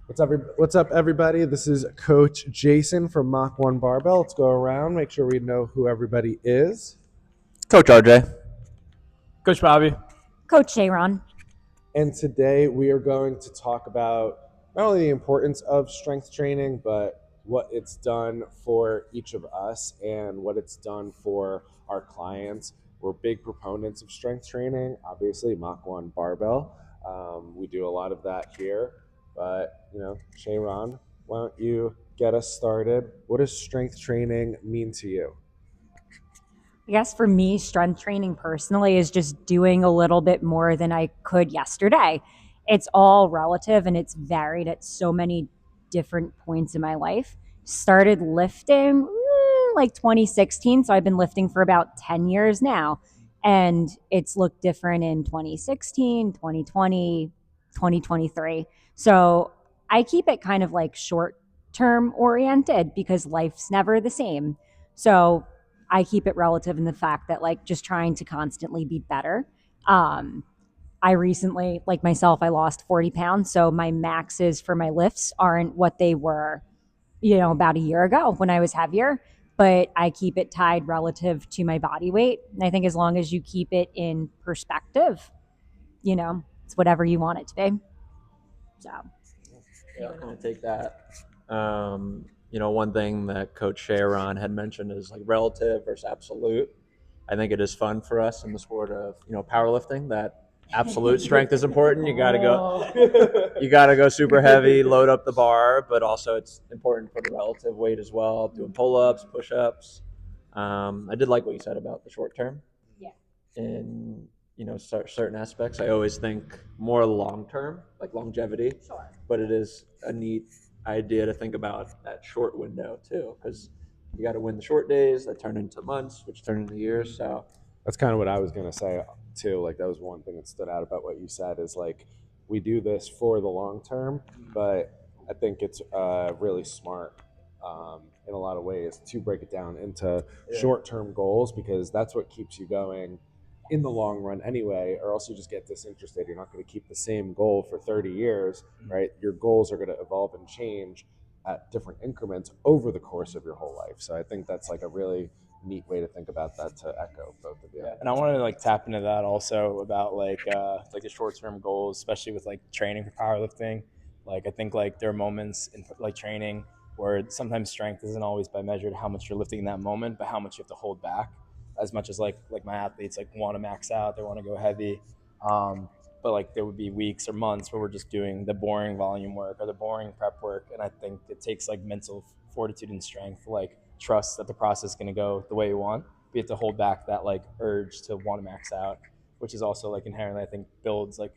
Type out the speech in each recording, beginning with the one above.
What's up, everybody? This is Coach Jason from Mach 1 Barbell. Let's go around, make sure we know who everybody is. Coach RJ. Coach Bobby. Coach Sharon. And today we are going to talk about not only the importance of strength training, but what it's done for each of us and what it's done for our clients. We're big proponents of strength training, obviously, Mach 1 Barbell. We do a lot of that here. But, Sharon, why don't you get us started? What does strength training mean to you? I guess for me, strength training personally is just doing a little bit more than I could yesterday. It's all relative and it's varied at so many different points in my life. Started lifting like 2016, so I've been lifting for about 10 years now. And it's looked different in 2016, 2020, 2023. So I keep it kind of like short term oriented because life's never the same. So I keep it relative in the fact that like just trying to constantly be better. Um, I recently, like myself, I lost 40 pounds. So my maxes for my lifts aren't what they were, about a year ago when I was heavier, but I keep it tied relative to my body weight. And I think as long as you keep it in perspective, it's whatever you want it to be. So, Yeah, I'm going to take that. One thing that Coach Sharon had mentioned is like relative versus absolute. I think it is fun for us in the sport of powerlifting that absolute strength is important. You got to go super heavy, load up the bar, but also it's important for the relative weight as well. Doing pull-ups, push-ups. I did like what you said about the short term. Yeah. In certain aspects, I always think more long term, like longevity. Sure. But it is a neat idea to think about that short window too, because you got to win the short days that turn into months, which turn into years. So That's kind of what I was going to say, too. Like, that was one thing that stood out about what you said is, like, we do this for the long term, but I think it's really smart in a lot of ways to break it down into short-term goals because that's what keeps you going in the long run anyway, or else you just get disinterested. You're not going to keep the same goal for 30 years, right? Your goals are going to evolve and change at different increments over the course of your whole life. So I think that's like a really neat way to think about that, to echo both of you. Yeah, and I want to like tap into that also about like the short term goals, especially with like training for powerlifting. Like I think like there are moments in like training where sometimes strength isn't always by measured how much you're lifting in that moment, but how much you have to hold back. As much as like my athletes like want to max out, they want to go heavy, but like there would be weeks or months where we're just doing the boring volume work or the boring prep work, and I think it takes like mental fortitude and strength, like trust that the process is going to go the way you want. We have to hold back that like urge to want to max out, which is also like inherently I think builds like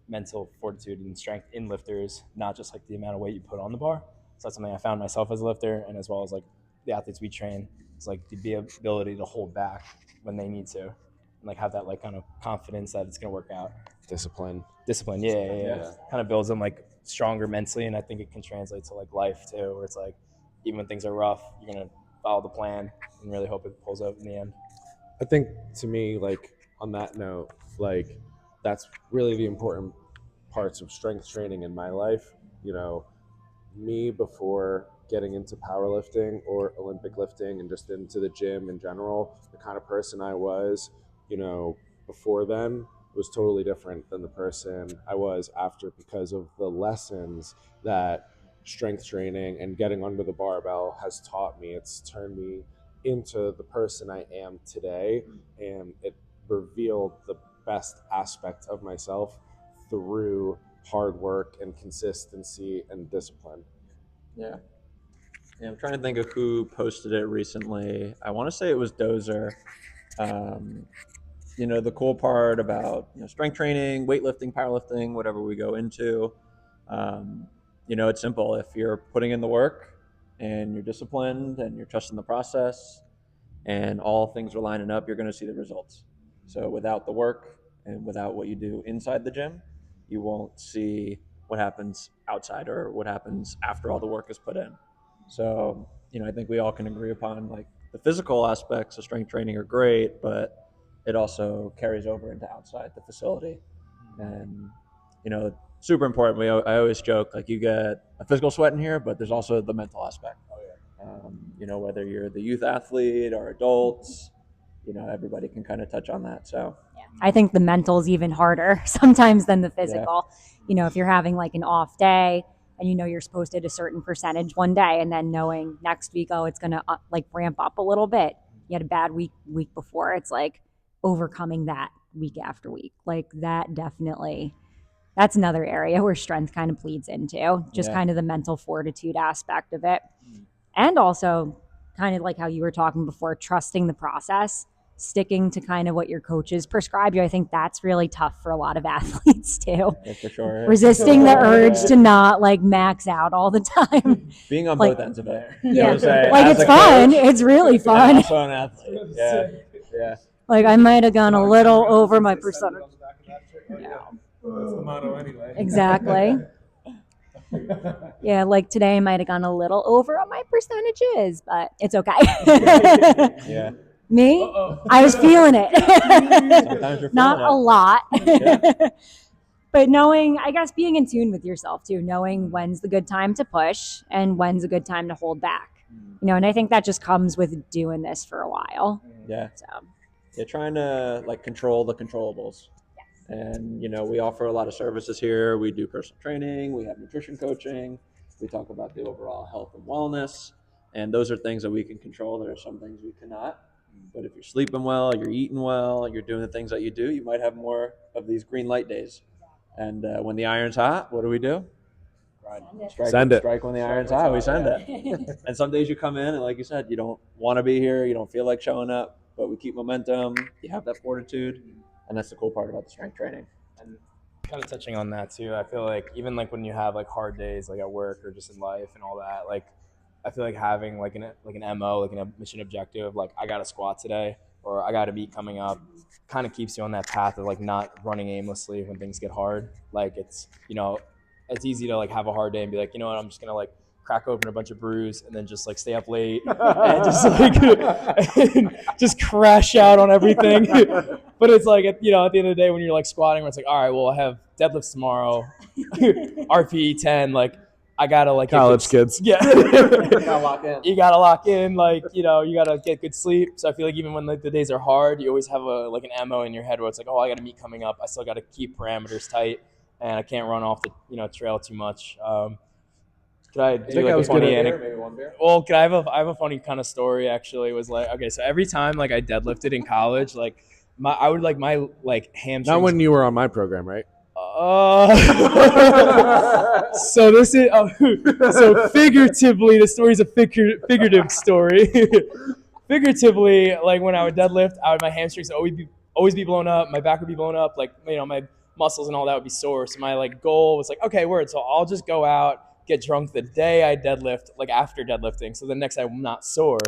mental fortitude and strength in lifters, not just like the amount of weight you put on the bar. So that's something I found myself as a lifter, and as well as like the athletes we train. It's like the ability to hold back when they need to, and like have that like kind of confidence that it's going to work out. Discipline. Yeah. Kind of builds them like stronger mentally, and I think it can translate to like life too, where it's like even when things are rough, you're gonna follow the plan and really hope it pulls out in the end. I think to me, like on that note, like that's really the important parts of strength training in my life. Me before getting into powerlifting or Olympic lifting and just into the gym in general, the kind of person I was, before then was totally different than the person I was after because of the lessons that strength training and getting under the barbell has taught me. It's turned me into the person I am today, and it revealed the best aspect of myself through hard work and consistency and discipline. yeah. I'm trying to think of who posted it recently. I want to say it was Dozer. Um, the cool part about strength training, weightlifting, powerlifting, whatever we go into, it's simple. If you're putting in the work and you're disciplined and you're trusting the process and all things are lining up, you're going to see the results. So without the work and without what you do inside the gym, you won't see what happens outside or what happens after all the work is put in. So, I think we all can agree upon like the physical aspects of strength training are great, but it also carries over into outside the facility. And, super important. I always joke, like, you get a physical sweat in here, but there's also the mental aspect. Whether you're the youth athlete or adults, everybody can kind of touch on that. So I think the mental is even harder sometimes than the physical. If you're having like an off day and you're supposed to hit a certain percentage one day, and then knowing next week, oh, it's going to like ramp up a little bit. You had a bad week before. It's like overcoming that week after week. Like that definitely, that's another area where strength kind of bleeds into just kind of the mental fortitude aspect of it. And also kind of like how you were talking before, trusting the process, sticking to kind of what your coaches prescribe you. I think that's really tough for a lot of athletes too. Yeah, for sure. Resisting the urge to not like max out all the time. Being on Like, both ends of it. Yeah. Say, like it's fun. It's really fun. Also an athlete. Yeah. Like I might have gone a little over my percentage. Yeah. That's the motto anyway. Exactly. Yeah, like today I might have gone a little over on my percentages, but it's okay. Yeah. Me? I was feeling it. Sometimes you're feeling Not it. a lot. Yeah. But knowing, I guess, being in tune with yourself too, knowing when's the good time to push and when's a good time to hold back. And I think that just comes with doing this for a while. Yeah. So Yeah, trying to like control the controllables. And we offer a lot of services here. We do personal training, we have nutrition coaching, we talk about the overall health and wellness, and those are things that we can control. There are some things we cannot. But if you're sleeping well, you're eating well, you're doing the things that you do, you might have more of these green light days. And when the iron's hot, what do? Strike when the iron's hot. We send it. And some days you come in and, like you said, you don't want to be here, you don't feel like showing up, but we keep momentum. You have that fortitude, and that's the cool part about the strength training. And kind of touching on that too, I feel like even like when you have like hard days, like at work or just in life and all that, like I feel like having like an MO, like a mission objective, like I got a squat today or I got a meet coming up, kind of keeps you on that path of like not running aimlessly when things get hard. Like it's it's easy to like have a hard day and be like, I'm just gonna like crack open a bunch of brews and then just like stay up late and just like and just crash out on everything. But it's like at the end of the day when you're like squatting, where it's like, all right, well I have deadlifts tomorrow, RPE 10, like I gotta like College kids. Yeah. Gotta lock in. You gotta lock in, like you gotta get good sleep. So I feel like even when like the days are hard, you always have an ammo in your head where it's like, oh, I got a meet coming up. I still got to keep parameters tight, and I can't run off the trail too much. Could I do like a funny anecdote? Maybe one beer. Well, I have a funny kind of story actually. It was like, okay, so every time like I deadlifted in college, like my hamstrings. Not when you were on my program, right? So this is so figuratively, the story's a figurative story. Figuratively, like when I would deadlift, my hamstrings would always be blown up. My back would be blown up. Like my muscles and all that would be sore. So my like goal was like, okay, word. So I'll just go out, get drunk the day I deadlift, like after deadlifting. So the next day I'm not sore.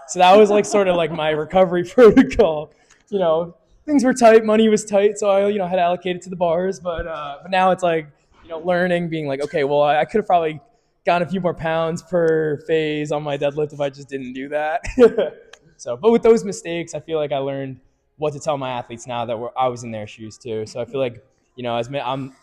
So that was like sort of like my recovery protocol. Things were tight, money was tight, so I had to allocate it to the bars. But now it's like learning, being like, okay, well I could have probably gotten a few more pounds per phase on my deadlift if I just didn't do that. But with those mistakes, I feel like I learned what to tell my athletes now that I was in their shoes too. So I feel like I'm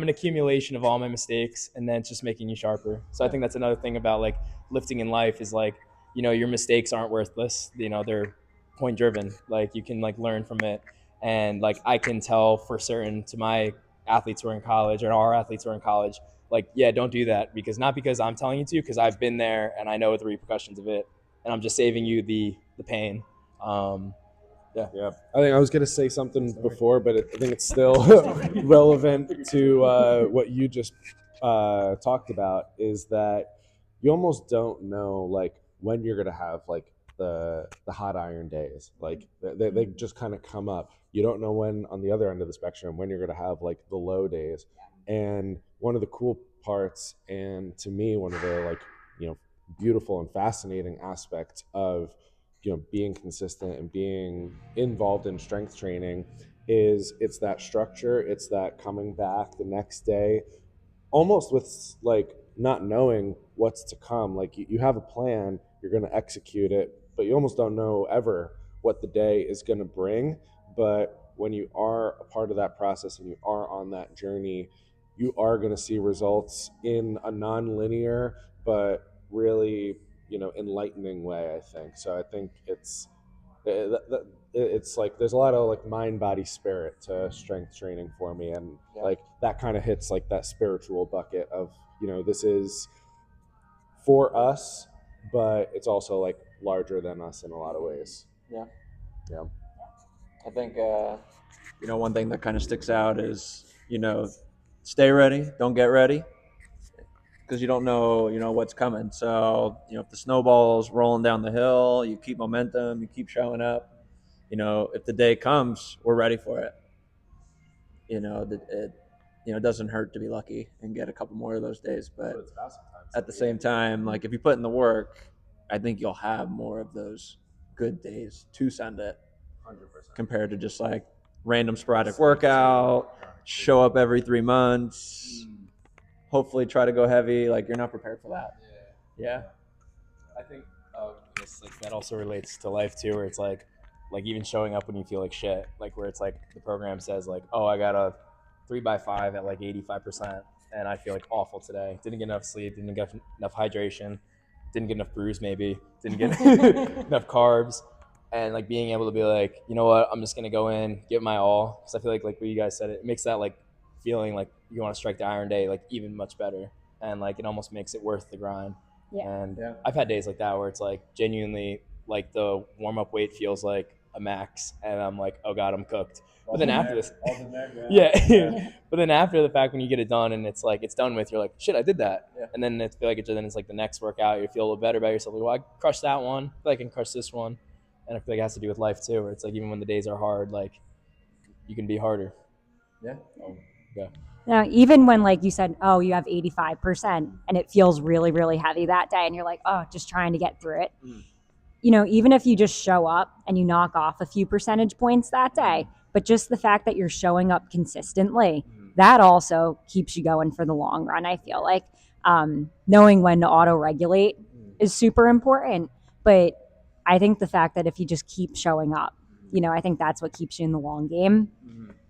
an accumulation of all my mistakes, and then it's just making you sharper. So I think that's another thing about like lifting in life is like your mistakes aren't worthless. They're point driven. Like you can like learn from it. And like I can tell for certain to my athletes who are in college or our athletes who are in college, like, yeah, don't do that, not because I'm telling you to, because I've been there and I know the repercussions of it, and I'm just saving you the pain. Yeah. I think I was gonna say something before, but I think it's still relevant to what you just talked about. Is that you almost don't know like when you're gonna have like the hot iron days. Like they just kind of come up. You don't know when on the other end of the spectrum when you're gonna have like the low days. And one of the cool parts, and to me one of the like beautiful and fascinating aspects of being consistent and being involved in strength training is it's that structure, it's that coming back the next day almost with like not knowing what's to come. Like you have a plan, you're going to execute it, but you almost don't know ever what the day is going to bring. But when you are a part of that process and you are on that journey, you are going to see results in a non-linear but really, enlightening way, I think. So I think it's like there's a lot of like mind, body, spirit to strength training for me, and like that kind of hits like that spiritual bucket of, this is for us, but it's also like larger than us in a lot of ways. Yeah. Yeah. I think one thing that kind of sticks out is stay ready, don't get ready, because you don't know what's coming. So if the snowball's rolling down the hill, you keep momentum, you keep showing up. If the day comes, we're ready for it. It doesn't hurt to be lucky and get a couple more of those days, but at the same time, like if you put in the work, I think you'll have more of those good days to send it 100%. compared to just like random sporadic workout, show up every 3 months, hopefully try to go heavy. Like you're not prepared for that. Yeah. I think like that also relates to life too, where it's like even showing up when you feel like shit, like where it's like the program says like, oh, I got a 3x5 at like 85%, and I feel like awful today. Didn't get enough sleep, didn't get enough hydration, didn't get enough brews, maybe didn't get enough carbs, and like being able to be like, you know what, I'm just gonna go in, give my all, because I feel like what you guys said, it makes that like feeling like you want to strike the iron day like even much better, and like it almost makes it worth the grind. Yeah. And I've had days like that where it's like genuinely like the warm up weight feels like a max, and I'm like, oh god, I'm cooked. But then after this, yeah. But then after the fact, when you get it done and it's like it's done with, you're like, shit, I did that. Yeah. And then it's like the next workout, you feel a little better about yourself. Like, well, I crushed that one. I feel like I can crush this one. And I feel like it has to do with life too, where it's like even when the days are hard, like you can be harder. Yeah. Yeah. Now, even when, like you said, oh, you have 85% and it feels really, really heavy that day, and you're like, oh, just trying to get through it. Even if you just show up and you knock off a few percentage points that day, but just the fact that you're showing up consistently, that also keeps you going for the long run, I feel like. Knowing when to auto regulate is super important. But I think the fact that if you just keep showing up, I think that's what keeps you in the long game.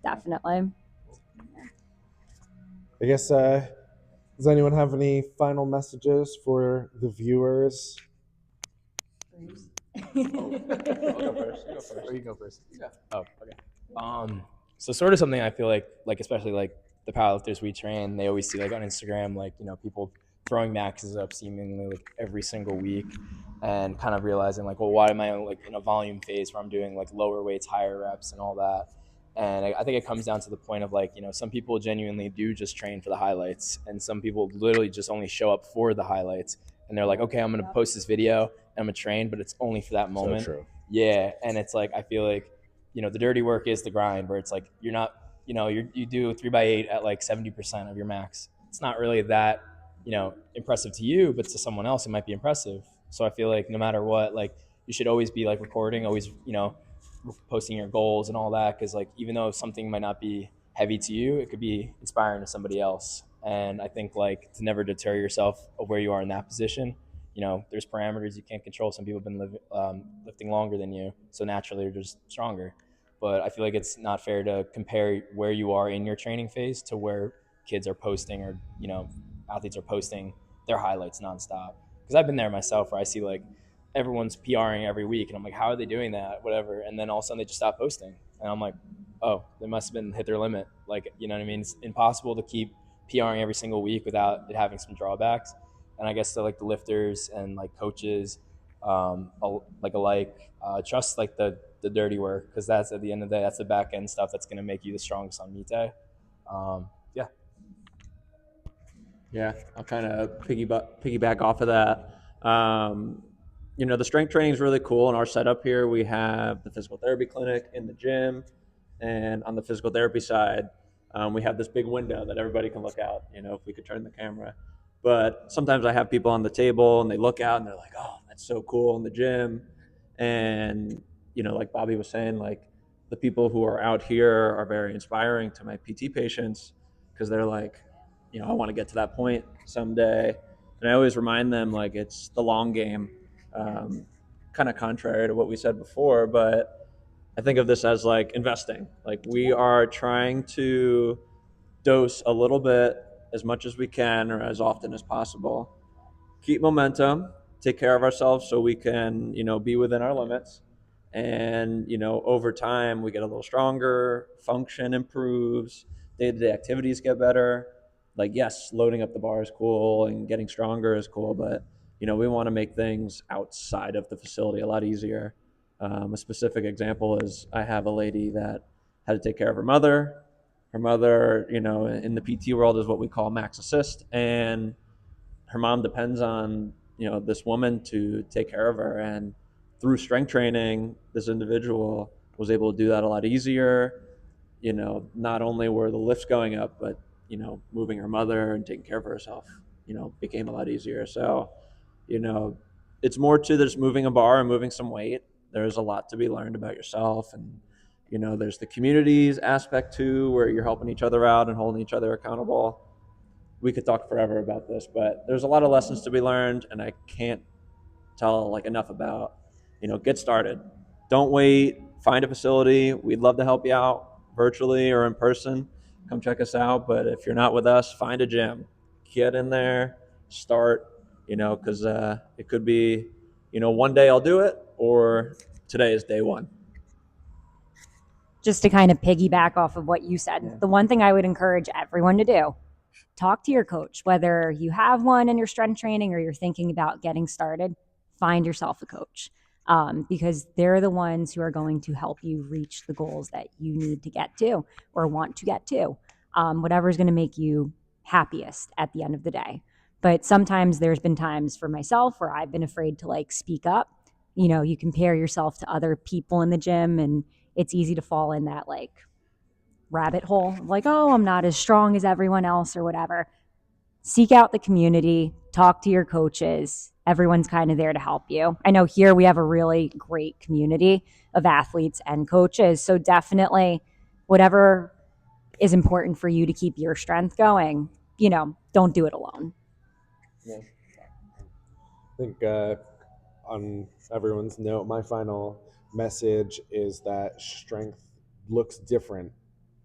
Definitely. I guess, does anyone have any final messages for the viewers? I'll go first. You go first. Or you go first. Yeah. Oh, okay. So sort of something I feel like especially like the powerlifters we train, they always see like on Instagram, like people throwing maxes up seemingly like every single week, and kind of realizing like, well, why am I like in a volume phase where I'm doing like lower weights, higher reps, and all that. And I think it comes down to the point of like, some people genuinely do just train for the highlights, and some people literally just only show up for the highlights. And they're like, okay, I'm going to post this video and I'm going to train, but it's only for that moment. So true. Yeah. And it's like, I feel like, the dirty work is the grind, where it's like, you're not, you do 3x8 at like 70% of your max. It's not really that, impressive to you, but to someone else, it might be impressive. So I feel like no matter what, like you should always be like recording, always, posting your goals and all that, because like even though something might not be heavy to you, it could be inspiring to somebody else. And I think like to never deter yourself of where you are in that position. There's parameters you can't control. Some people have been lifting longer than you, so naturally you're just stronger. But I feel like it's not fair to compare where you are in your training phase to where kids are posting, or athletes are posting their highlights nonstop. Because I've been there myself, where I see like everyone's PRing every week, and I'm like, how are they doing that? Whatever. And then all of a sudden they just stop posting, and I'm like, oh, they must have been hit their limit. Like, you know what I mean? It's impossible to keep PRing every single week without it having some drawbacks. And I guess to like the lifters and like coaches, trust like the dirty work, because that's at the end of the day, that's the back end stuff that's going to make you the strongest on meet day. Yeah. Yeah, I'll kind of piggyback off of that. The strength training is really cool. In our setup here, we have the physical therapy clinic in the gym, and on the physical therapy side, we have this big window that everybody can look out. If we could turn the camera. But sometimes I have people on the table and they look out and they're like, "Oh, that's so cool in the gym," and like Bobby was saying, like the people who are out here are very inspiring to my PT patients, because they're like, I want to get to that point someday. And I always remind them like it's the long game, kind of contrary to what we said before, but I think of this as like investing. Like we are trying to dose a little bit as much as we can or as often as possible. Keep momentum, take care of ourselves so we can, be within our limits. And, over time we get a little stronger, function improves, day-to-day activities get better. Like, yes, loading up the bar is cool and getting stronger is cool, but, we want to make things outside of the facility a lot easier. A specific example is I have a lady that had to take care of her mother. Her mother, in the PT world is what we call max assist, and her mom depends on this woman to take care of her. And through strength training, this individual was able to do that a lot easier. Not only were the lifts going up, but moving her mother and taking care of herself became a lot easier. So you know it's more to just moving a bar and moving some weight. There's a lot to be learned about yourself, and there's the communities aspect too, where you're helping each other out and holding each other accountable. We could talk forever about this, but there's a lot of lessons to be learned, and I can't tell enough about, get started. Don't wait. Find a facility. We'd love to help you out virtually or in person. Come check us out. But if you're not with us, find a gym. Get in there. Start. Because it could be, one day I'll do it, or today is day one. Just to kind of piggyback off of what you said, Yeah. the one thing I would encourage everyone to do, talk to your coach, whether you have one in your strength training or you're thinking about getting started. Find yourself a coach, because they're the ones who are going to help you reach the goals that you need to get to or want to get to, whatever is going to make you happiest at the end of the day. But sometimes there's been times for myself where I've been afraid to speak up. You compare yourself to other people in the gym, and it's easy to fall in that rabbit hole of oh, I'm not as strong as everyone else or whatever. Seek out the community, talk to your coaches. Everyone's kind of there to help you. I know here we have a really great community of athletes and coaches. So definitely, whatever is important for you to keep your strength going, don't do it alone. Yeah. I think on everyone's note, my final message is that strength looks different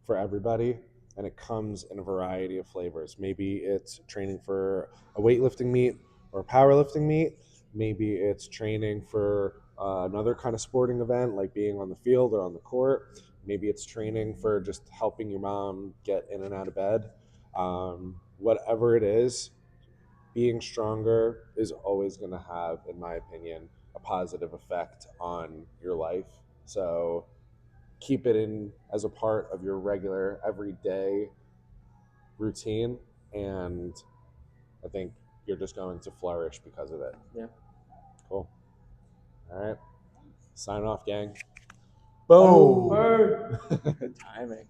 for everybody, and it comes in a variety of flavors. Maybe it's training for a weightlifting meet or a powerlifting meet. Maybe it's training for another kind of sporting event, like being on the field or on the court. Maybe it's training for just helping your mom get in and out of bed. Whatever it is, being stronger is always going to have, in my opinion, a positive effect on your life. So keep it in as a part of your regular everyday routine, and I think you're just going to flourish because of it. Yeah. Cool. All right. Sign off, gang. Boom. Good timing.